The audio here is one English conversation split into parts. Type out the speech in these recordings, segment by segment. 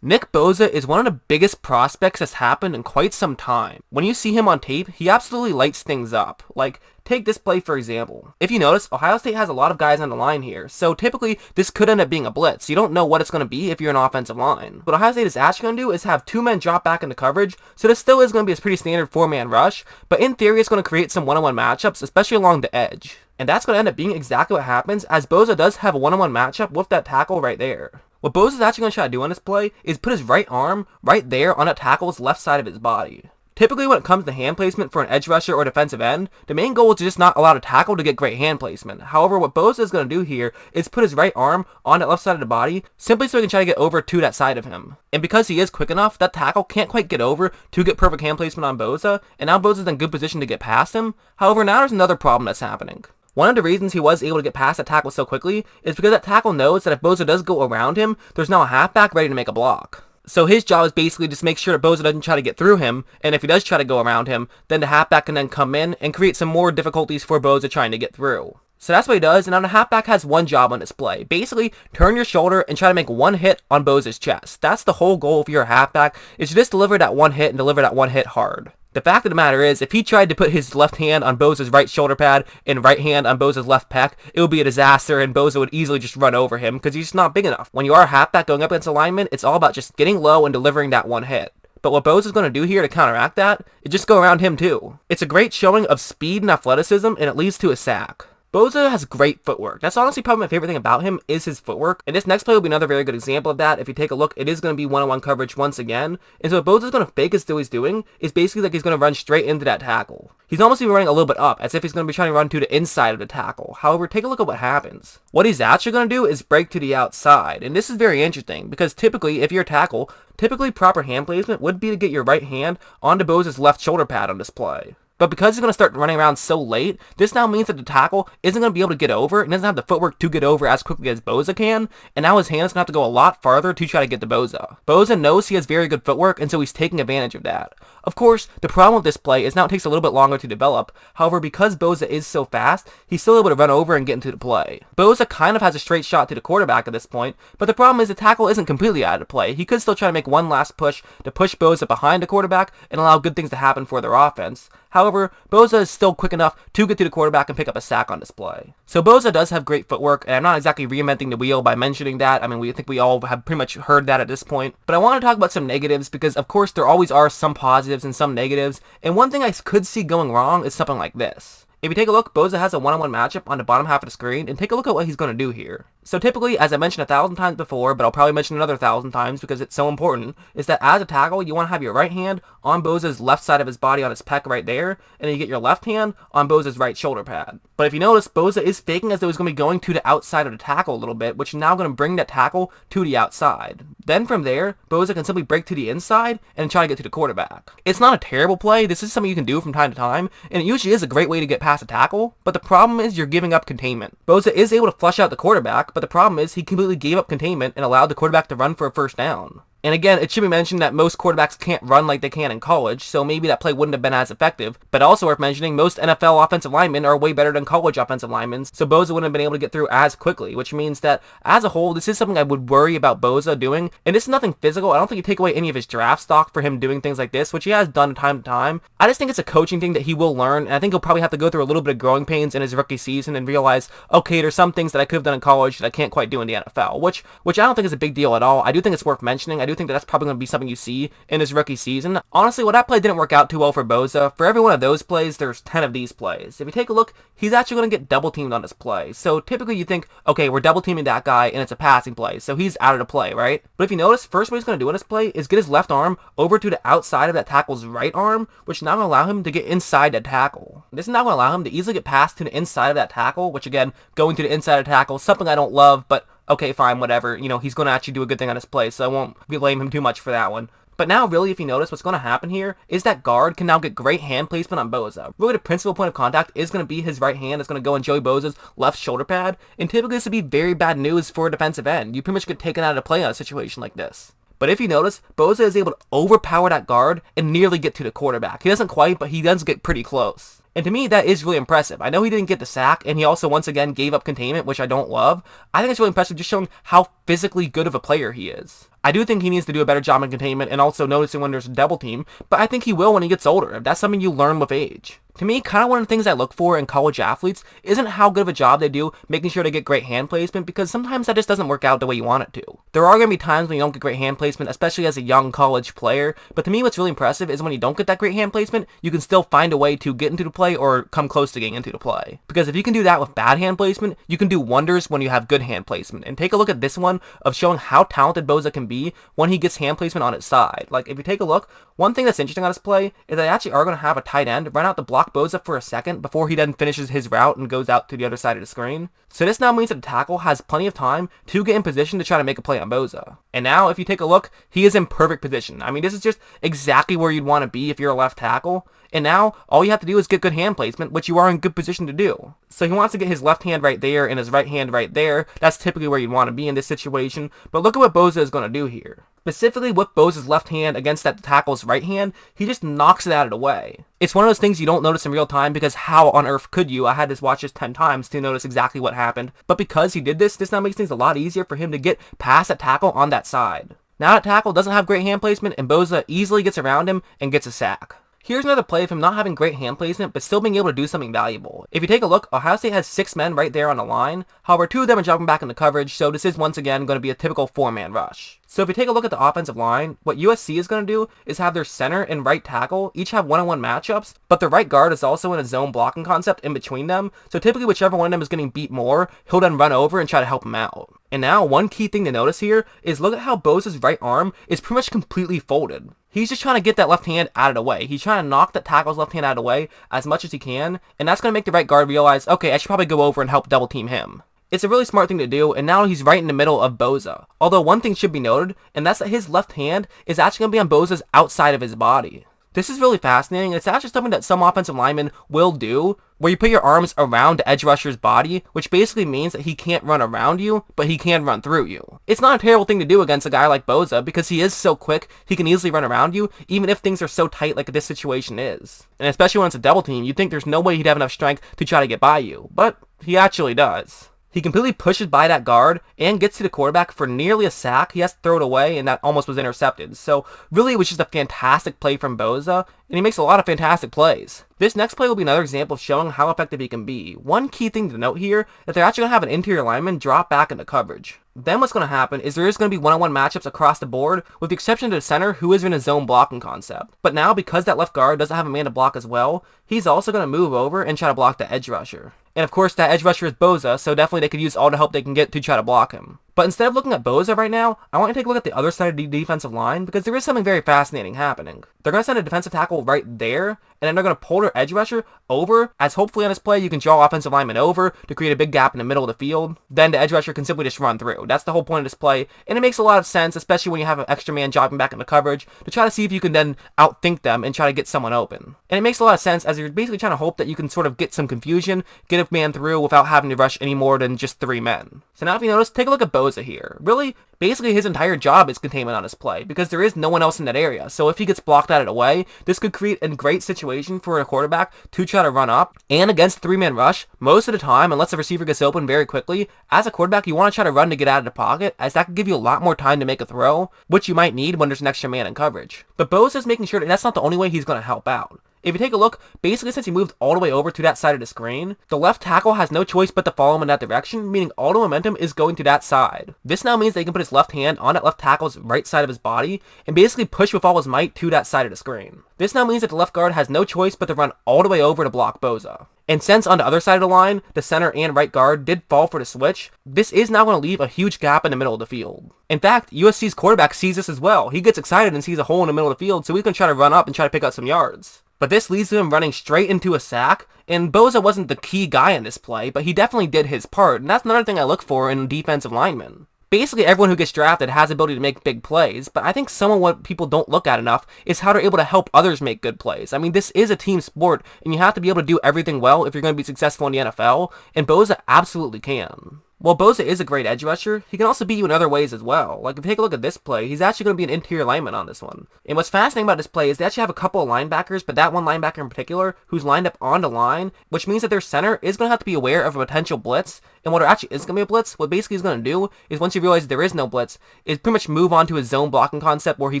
Nick Bosa is one of the biggest prospects that's happened in quite some time. When you see him on tape, he absolutely lights things up. Like, take this play for example. If you notice, Ohio State has a lot of guys on the line here, so typically this could end up being a blitz. You don't know what it's going to be if you're an offensive line. What Ohio State is actually going to do is have two men drop back into coverage, so this still is going to be a pretty standard four-man rush, but in theory it's going to create some one-on-one matchups, especially along the edge. And that's going to end up being exactly what happens, as Bosa does have a one-on-one matchup with that tackle right there. What Bosa is actually going to try to do on this play is put his right arm right there on that tackle's left side of his body. Typically when it comes to hand placement for an edge rusher or defensive end, the main goal is to just not allow the tackle to get great hand placement. However, what Bosa is going to do here is put his right arm on that left side of the body, simply so he can try to get over to that side of him. And because he is quick enough, that tackle can't quite get over to get perfect hand placement on Bosa, and now Bosa's in good position to get past him. However, now there's another problem that's happening. One of the reasons he was able to get past that tackle so quickly is because that tackle knows that if Bosa does go around him, there's now a halfback ready to make a block. So his job is basically just make sure that Bosa doesn't try to get through him, and if he does try to go around him, then the halfback can then come in and create some more difficulties for Bosa trying to get through. So that's what he does, and now the halfback has one job on this play. Basically, turn your shoulder and try to make one hit on Bosa's chest. That's the whole goal if you're a halfback, is to just deliver that one hit and deliver that one hit hard. The fact of the matter is, if he tried to put his left hand on Bosa's right shoulder pad and right hand on Bosa's left pec, it would be a disaster and Bosa would easily just run over him because he's just not big enough. When you are a halfback going up against a lineman, it's all about just getting low and delivering that one hit. But what Bosa's going to do here to counteract that is just go around him too. It's a great showing of speed and athleticism, and it leads to a sack. Bosa has great footwork. That's honestly probably my favorite thing about him is his footwork. And this next play will be another very good example of that. If you take a look, it is going to be one-on-one coverage once again. And so what Bosa's going to fake as though he's doing is basically like he's going to run straight into that tackle. He's almost even running a little bit up, as if he's going to be trying to run to the inside of the tackle. However, take a look at what happens. What he's actually going to do is break to the outside. And this is very interesting, because typically, if you're a tackle, typically proper hand placement would be to get your right hand onto Bosa's left shoulder pad on this play. But because he's going to start running around so late, this now means that the tackle isn't going to be able to get over, and doesn't have the footwork to get over as quickly as Bosa can, and now his hand's going to have to go a lot farther to try to get to Bosa. Bosa knows he has very good footwork, and so he's taking advantage of that. Of course, the problem with this play is now it takes a little bit longer to develop. However, because Bosa is so fast, he's still able to run over and get into the play. Bosa kind of has a straight shot to the quarterback at this point, but the problem is the tackle isn't completely out of play. He could still try to make one last push to push Bosa behind the quarterback and allow good things to happen for their offense. However, Bosa is still quick enough to get to the quarterback and pick up a sack on this play. So Bosa does have great footwork, and I'm not exactly reinventing the wheel by mentioning that. I mean, we think we all have pretty much heard that at this point. But I want to talk about some negatives, because of course there always are some positives and some negatives, and one thing I could see going wrong is something like this. If you take a look, Bosa has a one-on-one matchup on the bottom half of the screen, and take a look at what he's going to do here. So typically, as I mentioned 1,000 times before, but I'll probably mention another 1,000 times because it's so important, is that as a tackle, you want to have your right hand on Bosa's left side of his body on his pec right there, and then you get your left hand on Bosa's right shoulder pad. But if you notice, Bosa is faking as though he's going to be going to the outside of the tackle a little bit, which is now going to bring that tackle to the outside. Then from there, Bosa can simply break to the inside and try to get to the quarterback. It's not a terrible play. This is something you can do from time to time, and it usually is a great way to get past a tackle, but the problem is you're giving up containment. Bosa is able to flush out the quarterback, but the problem is he completely gave up containment and allowed the quarterback to run for a first down. And again, it should be mentioned that most quarterbacks can't run like they can in college, so maybe that play wouldn't have been as effective. But also worth mentioning, most NFL offensive linemen are way better than college offensive linemen, so Bosa wouldn't have been able to get through as quickly, which means that, as a whole, this is something I would worry about Bosa doing. And this is nothing physical. I don't think you take away any of his draft stock for him doing things like this, which he has done time to time. I just think it's a coaching thing that he will learn, and I think he'll probably have to go through a little bit of growing pains in his rookie season and realize, okay, there's some things that I could have done in college that I can't quite do in the NFL, which I don't think is a big deal at all. I do think it's worth mentioning. I do think that that's probably going to be something you see in his rookie season. Honestly, well, that play didn't work out too well for Bosa. For every one of those plays, there's 10 of these plays. If you take a look, he's actually going to get double teamed on this play. So typically you think, okay, we're double teaming that guy and it's a passing play, so he's out of the play, right? But if you notice, first what he's going to do on this play is get his left arm over to the outside of that tackle's right arm, which now going to allow him to get inside that tackle. This is now going to allow him to easily get past to the inside of that tackle, which again, going to the inside of the tackle, something I don't love, but okay, fine, whatever. You know, he's going to actually do a good thing on this play, so I won't blame him too much for that one. But now, really, if you notice, what's going to happen here is that guard can now get great hand placement on Bosa. Really, the principal point of contact is going to be his right hand. It's going to go in Joey Bosa's left shoulder pad. And typically, this would be very bad news for a defensive end. You pretty much get taken out of play on a situation like this. But if you notice, Bosa is able to overpower that guard and nearly get to the quarterback. He doesn't quite, but he does get pretty close. And to me, that is really impressive. I know he didn't get the sack, and he also, once again, gave up containment, which I don't love. I think it's really impressive just showing how physically good of a player he is. I do think he needs to do a better job in containment and also noticing when there's a double team, but I think he will when he gets older, if that's something you learn with age. To me, kind of one of the things I look for in college athletes isn't how good of a job they do making sure to get great hand placement, because sometimes that just doesn't work out the way you want it to. There are going to be times when you don't get great hand placement, especially as a young college player, but to me what's really impressive is when you don't get that great hand placement, you can still find a way to get into the play or come close to getting into the play. Because if you can do that with bad hand placement, you can do wonders when you have good hand placement. And take a look at this one of showing how talented Bosa can be when he gets hand placement on its side. Like, if you take a look, one thing that's interesting on this play is they actually are going to have a tight end run out to block Bosa for a second before he then finishes his route and goes out to the other side of the screen. So this now means that the tackle has plenty of time to get in position to try to make a play on Bosa. And now, if you take a look, he is in perfect position. I mean, this is just exactly where you'd want to be if you're a left tackle. And now, all you have to do is get good hand placement, which you are in good position to do. So he wants to get his left hand right there and his right hand right there. That's typically where you'd want to be in this situation. But look at what Bosa is going to do here. Specifically with Bosa's left hand against that tackle's right hand, he just knocks it out of the way. It's one of those things you don't notice in real time because how on earth could you? I had to watch this 10 times to notice exactly what happened. But because he did this now makes things a lot easier for him to get past that tackle on that side. Now that tackle doesn't have great hand placement and Bosa easily gets around him and gets a sack. Here's another play of him not having great hand placement, but still being able to do something valuable. If you take a look, Ohio State has 6 men right there on the line. However, 2 of them are dropping back into coverage, so this is once again going to be a typical 4-man rush. So if you take a look at the offensive line, what USC is going to do is have their center and right tackle each have one-on-one matchups, but the right guard is also in a zone blocking concept in between them, so typically whichever one of them is getting beat more, he'll then run over and try to help him out. And now, one key thing to notice here is look at how Bosa's right arm is pretty much completely folded. He's just trying to get that left hand out of the way. He's trying to knock that tackle's left hand out of the way as much as he can, and that's going to make the right guard realize, okay, I should probably go over and help double team him. It's a really smart thing to do, and now he's right in the middle of Bosa. Although one thing should be noted, and that's that his left hand is actually going to be on Bosa's outside of his body. This is really fascinating. It's actually something that some offensive linemen will do, where you put your arms around the edge rusher's body, which basically means that he can't run around you, but he can run through you. It's not a terrible thing to do against a guy like Bosa, because he is so quick, he can easily run around you, even if things are so tight like this situation is. And especially when it's a double team, you'd think there's no way he'd have enough strength to try to get by you, but he actually does. He completely pushes by that guard and gets to the quarterback for nearly a sack. He has to throw it away, and that almost was intercepted. So really, it was just a fantastic play from Bosa, and he makes a lot of fantastic plays. This next play will be another example of showing how effective he can be. One key thing to note here is that they're actually going to have an interior lineman drop back into coverage. Then what's going to happen is there is going to be one-on-one matchups across the board, with the exception to the center, who is in a zone blocking concept. But now, because that left guard doesn't have a man to block as well, he's also going to move over and try to block the edge rusher. And of course, that edge rusher is Bosa, so definitely they could use all the help they can get to try to block him. But instead of looking at Bosa right now, I want you to take a look at the other side of the defensive line, because there is something very fascinating happening. They're going to send a defensive tackle right there, and then they're going to pull their edge rusher over, as hopefully on this play you can draw offensive linemen over to create a big gap in the middle of the field. Then the edge rusher can simply just run through. That's the whole point of this play, and it makes a lot of sense, especially when you have an extra man dropping back into coverage, to try to see if you can then outthink them and try to get someone open. And it makes a lot of sense, as you're basically trying to hope that you can sort of get some confusion, get a man through without having to rush any more than just 3 men. So now if you notice, take a look at Bosa here. Really, basically his entire job is containment on this play, because there is no one else in that area. So if he gets blocked out of the way, this could create a great situation for a quarterback to try to run up. And against 3-man rush, most of the time, unless the receiver gets open very quickly, as a quarterback, you want to try to run to get out of the pocket, as that could give you a lot more time to make a throw, which you might need when there's an extra man in coverage. But Bosa is making sure that that's not the only way he's going to help out. If you take a look, basically since he moved all the way over to that side of the screen, the left tackle has no choice but to follow him in that direction, meaning all the momentum is going to that side. This now means that he can put his left hand on that left tackle's right side of his body and basically push with all his might to that side of the screen. This now means that the left guard has no choice but to run all the way over to block Bosa. And since on the other side of the line, the center and right guard did fall for the switch, this is now going to leave a huge gap in the middle of the field. In fact, USC's quarterback sees this as well. He gets excited and sees a hole in the middle of the field, so he's going to try to run up and try to pick up some yards. But this leads to him running straight into a sack, and Bosa wasn't the key guy in this play, but he definitely did his part, and that's another thing I look for in defensive linemen. Basically, everyone who gets drafted has the ability to make big plays, but I think some of what people don't look at enough is how they're able to help others make good plays. I mean, this is a team sport, and you have to be able to do everything well if you're going to be successful in the NFL, and Bosa absolutely can. While Bosa is a great edge rusher, he can also beat you in other ways as well. Like, if you take a look at this play, he's actually going to be an interior lineman on this one. And what's fascinating about this play is they actually have a couple of linebackers, but that one linebacker in particular, who's lined up on the line, which means that their center is going to have to be aware of a potential blitz. And what there actually is going to be a blitz, what basically he's going to do is once you realize there is no blitz, is pretty much move on to his zone blocking concept where he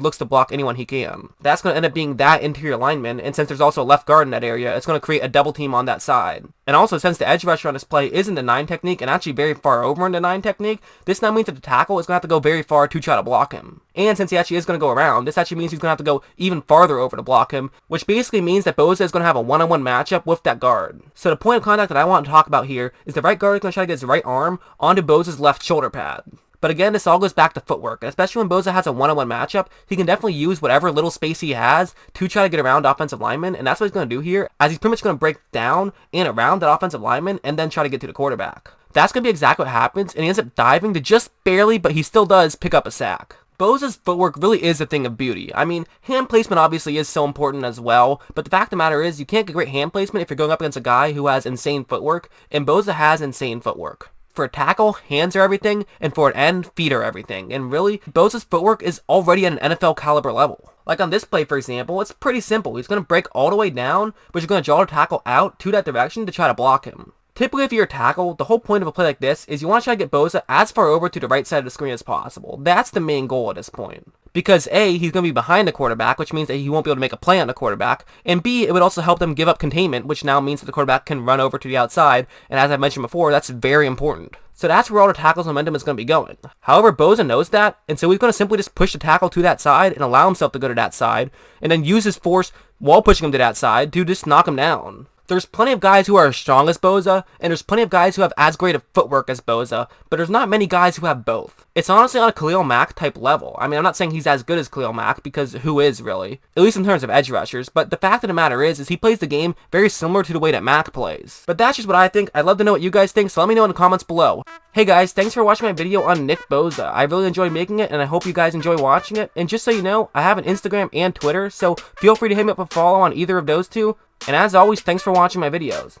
looks to block anyone he can. That's going to end up being that interior lineman, and since there's also a left guard in that area, it's going to create a double team on that side. And also, since the edge rusher on this play isn't the 9 technique and actually very far over in the 9 technique, this now means that the tackle is going to have to go very far to try to block him. And since he actually is going to go around, this actually means he's going to have to go even farther over to block him, which basically means that Bosa is going to have a one-on-one matchup with that guard. So the point of contact that I want to talk about here is the right guard is going to try to get his right arm onto Bosa's left shoulder pad. But again, this all goes back to footwork, and especially when Bosa has a one-on-one matchup, he can definitely use whatever little space he has to try to get around offensive linemen, and that's what he's going to do here, as he's pretty much going to break down and around that offensive lineman and then try to get to the quarterback. That's going to be exactly what happens, and he ends up diving to just barely, but he still does pick up a sack. Bosa's footwork really is a thing of beauty. I mean, hand placement obviously is so important as well, but the fact of the matter is you can't get great hand placement if you're going up against a guy who has insane footwork, and Bosa has insane footwork. For a tackle, hands are everything, and for an end, feet are everything. And really, Bosa's footwork is already at an NFL caliber level. Like on this play, for example, it's pretty simple. He's going to break all the way down, but you're going to draw the tackle out to that direction to try to block him. Typically, if you're a tackle, the whole point of a play like this is you want to try to get Bosa as far over to the right side of the screen as possible. That's the main goal at this point. Because A, he's going to be behind the quarterback, which means that he won't be able to make a play on the quarterback, and B, it would also help them give up containment, which now means that the quarterback can run over to the outside, and as I mentioned before, that's very important. So that's where all the tackle's momentum is going to be going. However, Bosa knows that, and so he's going to simply just push the tackle to that side and allow himself to go to that side, and then use his force while pushing him to that side to just knock him down. There's plenty of guys who are as strong as Bosa, and there's plenty of guys who have as great a footwork as Bosa, but there's not many guys who have both. It's honestly on a Khalil Mack type level. I mean, I'm not saying he's as good as Khalil Mack, because who is really? At least in terms of edge rushers, but the fact of the matter is he plays the game very similar to the way that Mack plays. But that's just what I think. I'd love to know what you guys think, so let me know in the comments below. Hey guys, thanks for watching my video on Nick Bosa. I really enjoyed making it, and I hope you guys enjoy watching it. And just so you know, I have an Instagram and Twitter, so feel free to hit me up a follow on either of those two. And as always, thanks for watching my videos.